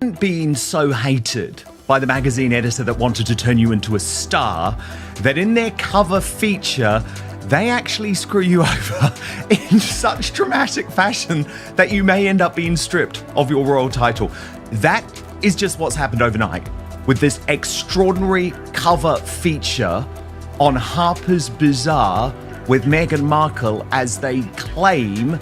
Been so hated by the magazine editor that wanted to turn you into a star that in their cover feature they actually screw you over in such dramatic fashion that you may end up being stripped of your royal title. That is just what's happened overnight with this extraordinary cover feature on Harper's Bazaar with Meghan Markle as they claim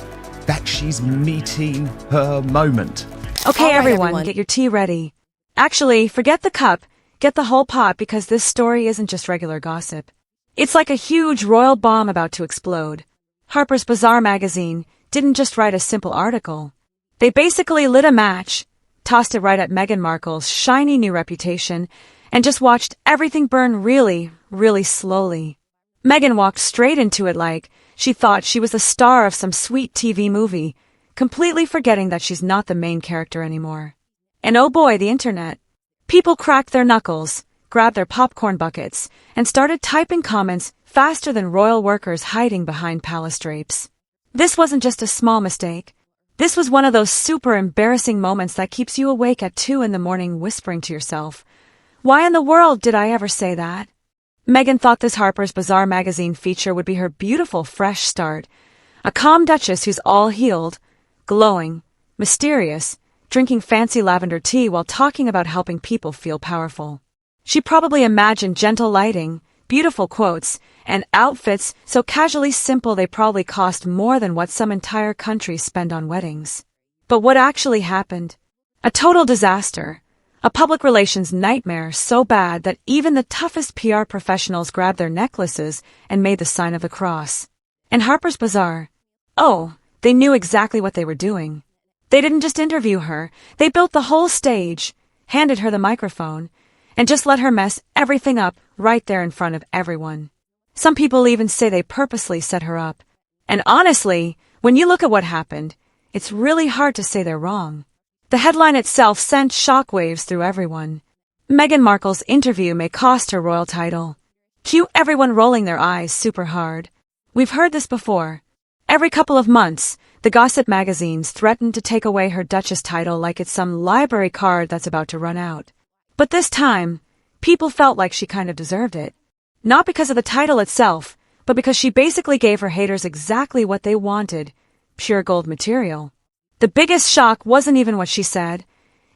that she's meeting her moment. Okay, everyone, get your tea ready. Actually, forget the cup, get the whole pot, because this story isn't just regular gossip. It's like a huge royal bomb about to explode. Harper's Bazaar magazine didn't just write a simple article. They basically lit a match, tossed it right at Meghan Markle's shiny new reputation, and just watched everything burn really, really slowly. Meghan walked straight into it like she thought she was the star of some sweet TV movie, completely forgetting that she's not the main character anymore. And oh boy, the internet. People cracked their knuckles, grabbed their popcorn buckets, and started typing comments faster than royal workers hiding behind palace drapes. This wasn't just a small mistake. This was one of those super embarrassing moments that keeps you awake at 2 a.m. whispering to yourself, "Why in the world did I ever say that?" Meghan thought this Harper's Bazaar magazine feature would be her beautiful fresh start. A calm duchess who's all healed, glowing, mysterious, drinking fancy lavender tea while talking about helping people feel powerful. She probably imagined gentle lighting, beautiful quotes, and outfits so casually simple they probably cost more than what some entire countries spend on weddings. But what actually happened? A total disaster. A public relations nightmare so bad that even the toughest PR professionals grabbed their necklaces and made the sign of the cross. And Harper's Bazaar? Oh, they knew exactly what they were doing. They didn't just interview her, they built the whole stage, handed her the microphone, and just let her mess everything up right there in front of everyone. Some people even say they purposely set her up. And honestly, when you look at what happened, it's really hard to say they're wrong. The headline itself sent shockwaves through everyone. Meghan Markle's interview may cost her royal title. Cue everyone rolling their eyes super hard. We've heard this before. Every couple of months, the gossip magazines threaten to take away her duchess title like it's some library card that's about to run out. But this time, people felt like she kind of deserved it. Not because of the title itself, but because she basically gave her haters exactly what they wanted, pure gold material. The biggest shock wasn't even what she said,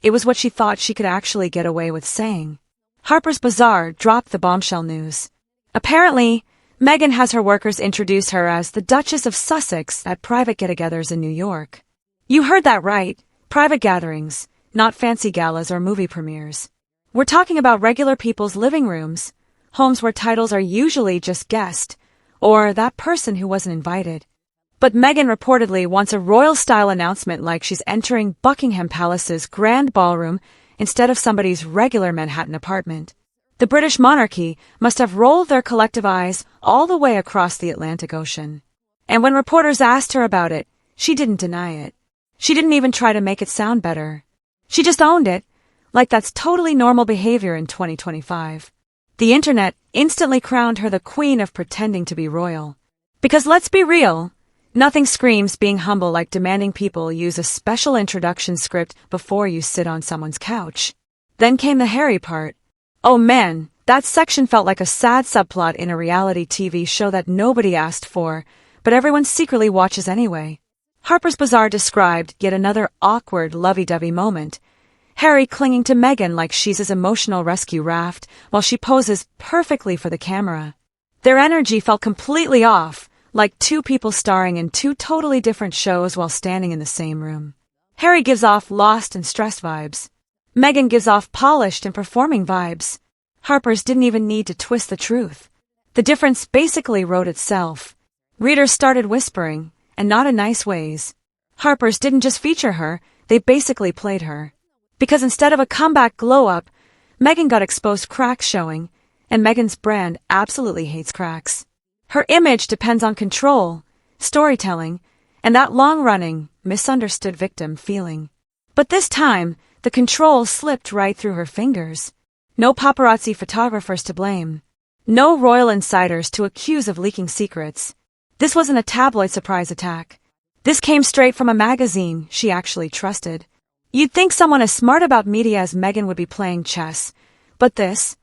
it was what she thought she could actually get away with saying. Harper's Bazaar dropped the bombshell news. Apparently, Meghan has her workers introduce her as the Duchess of Sussex at private get-togethers in New York. You heard that right, private gatherings, not fancy galas or movie premieres. We're talking about regular people's living rooms, homes where titles are usually just guest, or that person who wasn't invited. But Meghan reportedly wants a royal-style announcement like she's entering Buckingham Palace's grand ballroom instead of somebody's regular Manhattan apartment. The British monarchy must have rolled their collective eyes all the way across the Atlantic Ocean. And when reporters asked her about it, she didn't deny it. She didn't even try to make it sound better. She just owned it, like that's totally normal behavior in 2025. The internet instantly crowned her the queen of pretending to be royal. Because let's be real, nothing screams being humble like demanding people use a special introduction script before you sit on someone's couch. Then came the hairy part. Oh man, that section felt like a sad subplot in a reality TV show that nobody asked for, but everyone secretly watches anyway. Harper's Bazaar described yet another awkward lovey-dovey moment. Harry clinging to Meghan like she's his emotional rescue raft while she poses perfectly for the camera. Their energy felt completely off, like two people starring in two totally different shows while standing in the same room. Harry gives off lost and stressed vibes. Meghan gives off polished and performing vibes. Harper's didn't even need to twist the truth. The difference basically wrote itself. Readers started whispering, and not in nice ways. Harper's didn't just feature her, they basically played her. Because instead of a comeback glow-up, Meghan got exposed cracks showing, and Meghan's brand absolutely hates cracks. Her image depends on control, storytelling, and that long-running, misunderstood victim feeling. But this time, the control slipped right through her fingers. No paparazzi photographers to blame. No royal insiders to accuse of leaking secrets. This wasn't a tabloid surprise attack. This came straight from a magazine she actually trusted. You'd think someone as smart about media as Meghan would be playing chess, but this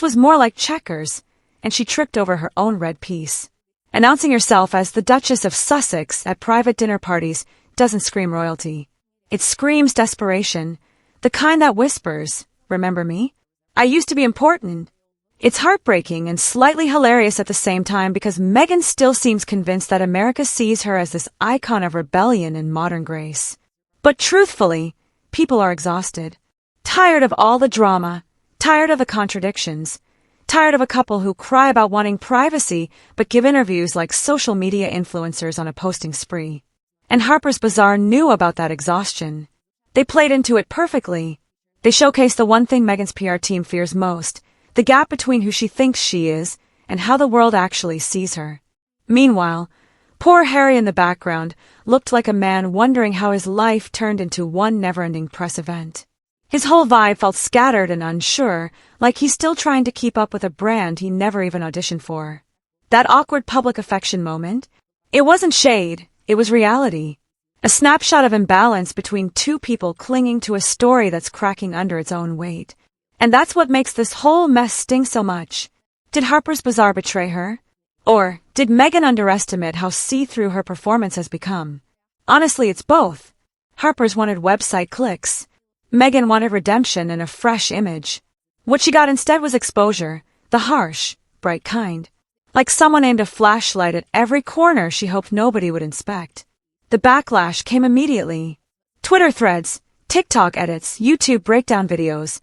was more like checkers, and she tripped over her own red piece. Announcing herself as the Duchess of Sussex at private dinner parties doesn't scream royalty. It screams desperation, the kind that whispers, "Remember me? I used to be important." It's heartbreaking and slightly hilarious at the same time because Meghan still seems convinced that America sees her as this icon of rebellion and modern grace. But truthfully, people are exhausted. Tired of all the drama, tired of the contradictions, tired of a couple who cry about wanting privacy but give interviews like social media influencers on a posting spree. And Harper's Bazaar knew about that exhaustion. They played into it perfectly. They showcased the one thing Meghan's PR team fears most, the gap between who she thinks she is and how the world actually sees her. Meanwhile, poor Harry in the background looked like a man wondering how his life turned into one never-ending press event. His whole vibe felt scattered and unsure, like he's still trying to keep up with a brand he never even auditioned for. That awkward public affection moment? It wasn't shade, it was reality. A snapshot of imbalance between two people clinging to a story that's cracking under its own weight. And that's what makes this whole mess sting so much. Did Harper's Bazaar betray her? Or did Meghan underestimate how see-through her performance has become? Honestly, it's both. Harper's wanted website clicks. Meghan wanted redemption and a fresh image. What she got instead was exposure, the harsh, bright kind. Like someone aimed a flashlight at every corner she hoped nobody would inspect. The backlash came immediately. Twitter threads, TikTok edits, YouTube breakdown videos.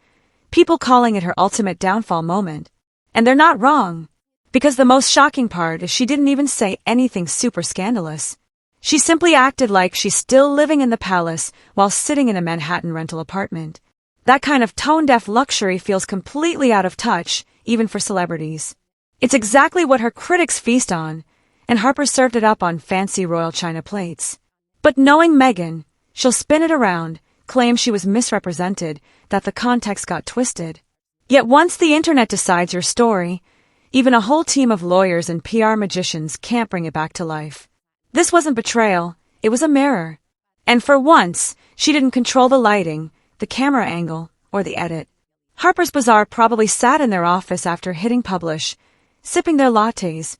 People calling it her ultimate downfall moment. And they're not wrong. Because the most shocking part is she didn't even say anything super scandalous. She simply acted like she's still living in the palace while sitting in a Manhattan rental apartment. That kind of tone-deaf luxury feels completely out of touch, even for celebrities. It's exactly what her critics feast on, and Harper served it up on fancy royal china plates. But knowing Meghan, she'll spin it around, claim she was misrepresented, that the context got twisted. Yet once the internet decides your story, even a whole team of lawyers and PR magicians can't bring it back to life. This wasn't betrayal, it was a mirror. And for once, she didn't control the lighting, the camera angle, or the edit. Harper's Bazaar probably sat in their office after hitting publish, sipping their lattes,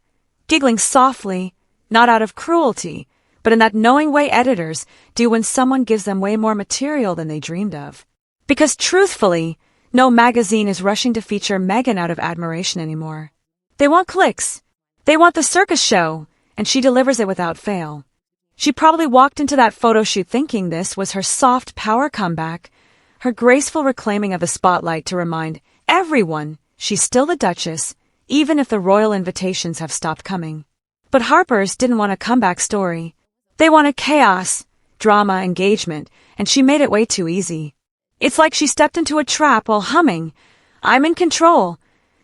giggling softly, not out of cruelty, but in that knowing way editors do when someone gives them way more material than they dreamed of. Because truthfully, no magazine is rushing to feature Meghan out of admiration anymore. They want clicks. They want the circus show, and she delivers it without fail. She probably walked into that photo shoot thinking this was her soft power comeback, her graceful reclaiming of the spotlight to remind everyone she's still the Duchess, even if the royal invitations have stopped coming. But Harper's didn't want a comeback story. They wanted chaos, drama, engagement, and she made it way too easy. It's like she stepped into a trap while humming, "I'm in control,"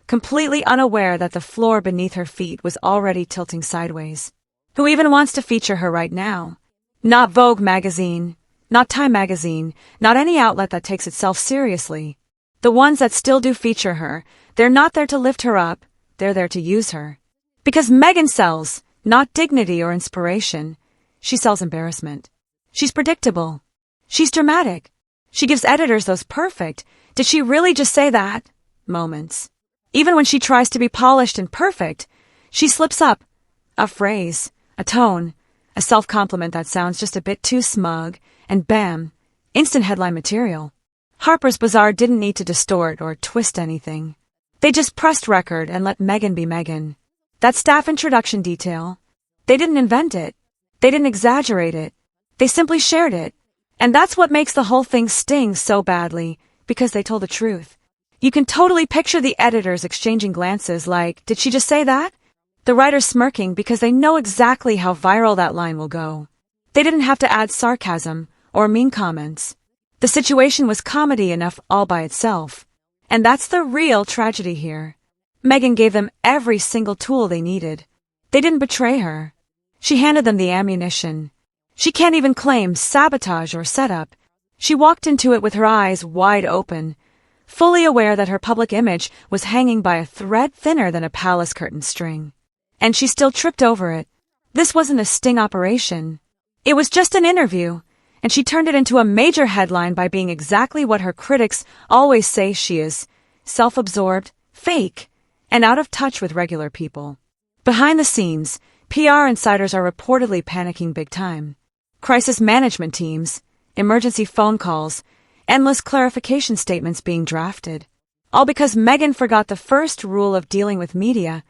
completely unaware that the floor beneath her feet was already tilting sideways. Who even wants to feature her right now? Not Vogue magazine, not Time magazine, not any outlet that takes itself seriously. The ones that still do feature her, they're not there to lift her up, they're there to use her. Because Meghan sells, not dignity or inspiration. She sells embarrassment. She's predictable. She's dramatic. She gives editors those perfect, "Did she really just say that?" moments. Even when she tries to be polished and perfect, she slips up. A phrase, a tone, a self-compliment that sounds just a bit too smug, and bam, instant headline material. Harper's Bazaar didn't need to distort or twist anything. They just pressed record and let Meghan be Meghan. That staff introduction detail, they didn't invent it. They didn't exaggerate it. They simply shared it. And that's what makes the whole thing sting so badly, because they told the truth. You can totally picture the editors exchanging glances like, "Did she just say that?" The writers smirking because they know exactly how viral that line will go. They didn't have to add sarcasm or mean comments. The situation was comedy enough all by itself. And that's the real tragedy here. Meghan gave them every single tool they needed. They didn't betray her. She handed them the ammunition. She can't even claim sabotage or setup. She walked into it with her eyes wide open, fully aware that her public image was hanging by a thread thinner than a palace curtain string. And she still tripped over it. This wasn't a sting operation. It was just an interview, and she turned it into a major headline by being exactly what her critics always say she is: self-absorbed, fake, and out of touch with regular people. Behind the scenes, PR insiders are reportedly panicking big time. Crisis management teams, emergency phone calls, endless clarification statements being drafted. All because Meghan forgot the first rule of dealing with media: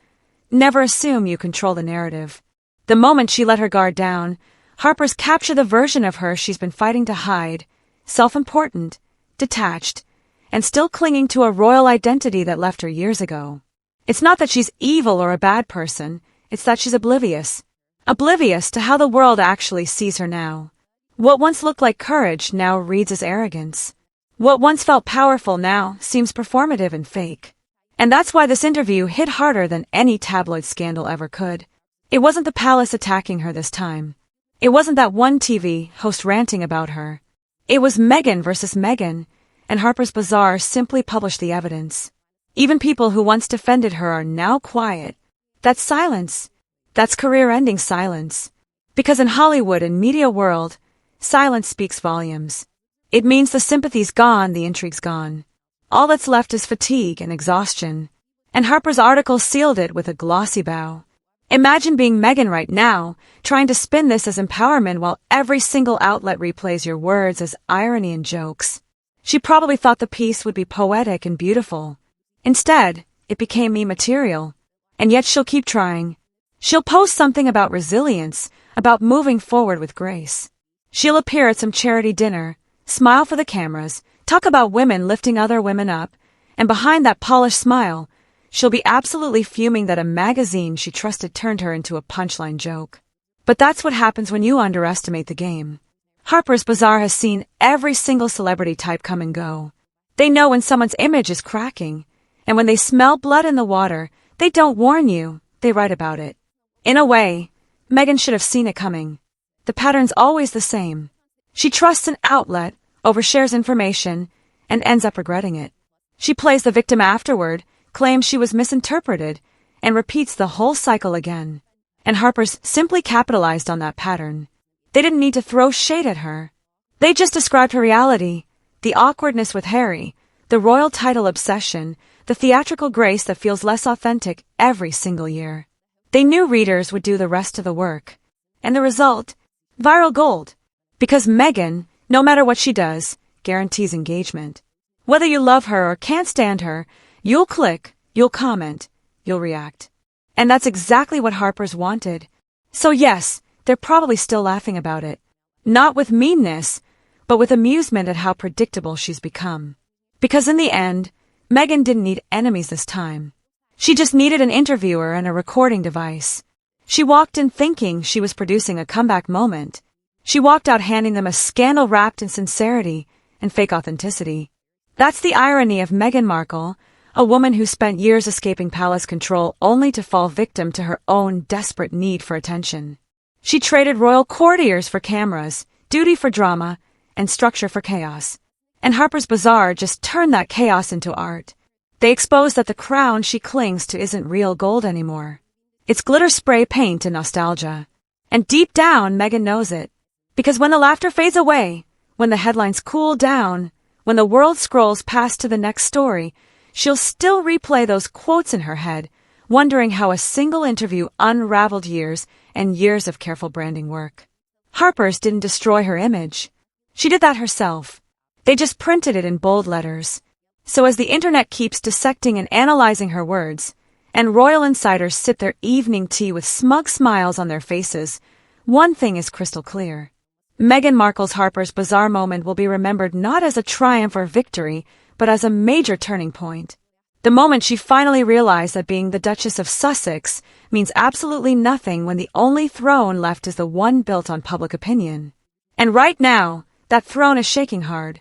never assume you control the narrative. The moment she let her guard down, Harper's captured the version of her she's been fighting to hide: self-important, detached, and still clinging to a royal identity that left her years ago. It's not that she's evil or a bad person, it's that she's oblivious. Oblivious to how the world actually sees her now. What once looked like courage now reads as arrogance. What once felt powerful now seems performative and fake. And that's why this interview hit harder than any tabloid scandal ever could. It wasn't the palace attacking her this time. It wasn't that one TV host ranting about her. It was Meghan versus Meghan, and Harper's Bazaar simply published the evidence. Even people who once defended her are now quiet. That's silence. That's career-ending silence. Because in Hollywood and media world, silence speaks volumes. It means the sympathy's gone, the intrigue's gone. All that's left is fatigue and exhaustion. And Harper's article sealed it with a glossy bow. Imagine being Meghan right now, trying to spin this as empowerment while every single outlet replays your words as irony and jokes. She probably thought the piece would be poetic and beautiful. Instead, it became meme material. And yet she'll keep trying. She'll post something about resilience, about moving forward with grace. She'll appear at some charity dinner, smile for the cameras, talk about women lifting other women up, and behind that polished smile, she'll be absolutely fuming that a magazine she trusted turned her into a punchline joke. But that's what happens when you underestimate the game. Harper's Bazaar has seen every single celebrity type come and go. They know when someone's image is cracking, and when they smell blood in the water, they don't warn you, they write about it. In a way, Meghan should have seen it coming. The pattern's always the same. She trusts an outlet, overshares information, and ends up regretting it. She plays the victim afterward, claims she was misinterpreted, and repeats the whole cycle again. And Harper's simply capitalized on that pattern. They didn't need to throw shade at her. They just described her reality: the awkwardness with Harry, the royal title obsession, the theatrical grace that feels less authentic every single year. They knew readers would do the rest of the work. And the result? Viral gold. Because Meghan, no matter what she does, guarantees engagement. Whether you love her or can't stand her, you'll click, you'll comment, you'll react. And that's exactly what Harper's wanted. So yes, they're probably still laughing about it. Not with meanness, but with amusement at how predictable she's become. Because in the end, Meghan didn't need enemies this time. She just needed an interviewer and a recording device. She walked in thinking she was producing a comeback moment. She walked out handing them a scandal wrapped in sincerity and fake authenticity. That's the irony of Meghan Markle, a woman who spent years escaping palace control only to fall victim to her own desperate need for attention. She traded royal courtiers for cameras, duty for drama, and structure for chaos. And Harper's Bazaar just turned that chaos into art. They exposed that the crown she clings to isn't real gold anymore. It's glitter spray paint and nostalgia. And deep down, Meghan knows it. Because when the laughter fades away, when the headlines cool down, when the world scrolls past to the next story, she'll still replay those quotes in her head, wondering how a single interview unraveled years and years of careful branding work. Harper's didn't destroy her image. She did that herself. They just printed it in bold letters. So as the internet keeps dissecting and analyzing her words, and royal insiders sip their evening tea with smug smiles on their faces, one thing is crystal clear. Meghan Markle's Harper's Bazaar moment will be remembered not as a triumph or victory, but as a major turning point. The moment she finally realized that being the Duchess of Sussex means absolutely nothing when the only throne left is the one built on public opinion. And right now, that throne is shaking hard.